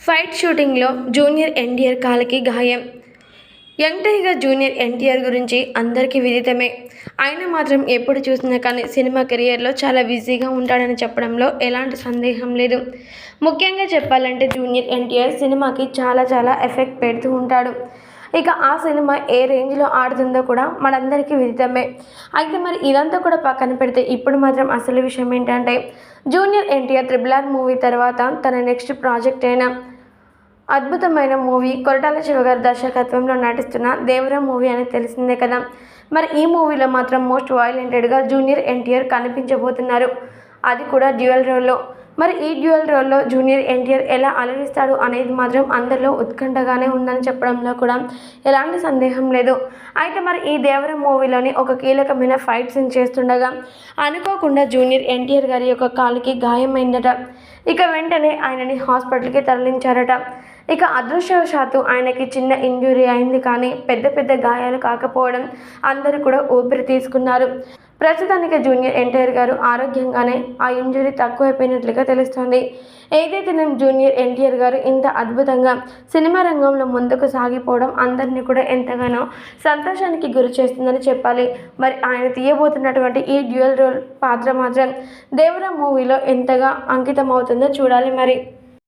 Fight షూటింగ్లో junior NTR కాలికి గాయం. యంగ్ టైగర్ జూనియర్ ఎన్టీఆర్ గురించి అందరికీ విదితమే. ఆయన మాత్రం ఎప్పుడు చూసినా కానీ సినిమా కెరియర్లో చాలా బిజీగా ఉంటాడని చెప్పడంలో ఎలాంటి సందేహం లేదు. ముఖ్యంగా చెప్పాలంటే జూనియర్ ఎన్టీఆర్ సినిమాకి చాలా ఎఫెక్ట్ పెడుతూ ఉంటాడు. ఇక ఆ సినిమా ఏ రేంజ్లో ఆడుతుందో కూడా మనందరికీ విదితమే. అయితే మరి ఇదంతా కూడా పక్కన పెడితే ఇప్పుడు మాత్రం అసలు విషయం ఏంటంటే జూనియర్ ఎన్టీఆర్ RRR మూవీ తర్వాత తన నెక్స్ట్ ప్రాజెక్ట్ అయిన అద్భుతమైన మూవీ కొరటాల శివగారి దర్శకత్వంలో నటిస్తున్న దేవరా మూవీ అనేది తెలిసిందే కదా. మరి ఈ మూవీలో మాత్రం మోస్ట్ వైలెంటెడ్గా జూనియర్ ఎన్టీఆర్ కనిపించబోతున్నారు. అది కూడా డ్యూయల్ రోల్లో. మరి ఈ డ్యూయల్ రోల్లో జూనియర్ ఎన్టీఆర్ ఎలా అలరిస్తాడు అనేది మాత్రం అందరిలో ఉత్కంఠగానే ఉందని చెప్పడంలో కూడా ఎలాంటి సందేహం లేదు. అయితే మరి ఈ దేవరా మూవీలోని ఒక కీలకమైన ఫైట్ సీన్ చేస్తుండగా అనుకోకుండా జూనియర్ ఎన్టీఆర్ గారి యొక్క కాలికి గాయమైందట. ఇక వెంటనే ఆయనని హాస్పిటల్కి తరలించారట. ఇక అదృష్టవశాత్తు ఆయనకి చిన్న ఇంజురీ అయింది, కానీ పెద్ద గాయాలు కాకపోవడం అందరూ కూడా ఊపిరి తీసుకున్నారు. ప్రస్తుతానికి జూనియర్ ఎన్టీఆర్ గారు ఆరోగ్యంగానే ఆ ఇంజురీ తక్కువైపోయినట్లుగా తెలుస్తోంది. ఏదైతే నేను జూనియర్ ఎన్టీఆర్ గారు ఇంత అద్భుతంగా సినిమా రంగంలో ముందుకు సాగిపోవడం అందరినీ కూడా ఎంతగానో సంతోషానికి గురి చేస్తుందని చెప్పాలి. మరి ఆయన తీయబోతున్నటువంటి ఈ డ్యూయల్ రోల్ పాత్ర మాత్రం దేవరా మూవీలో ఎంతగా అంకితం అవుతుందో చూడాలి మరి.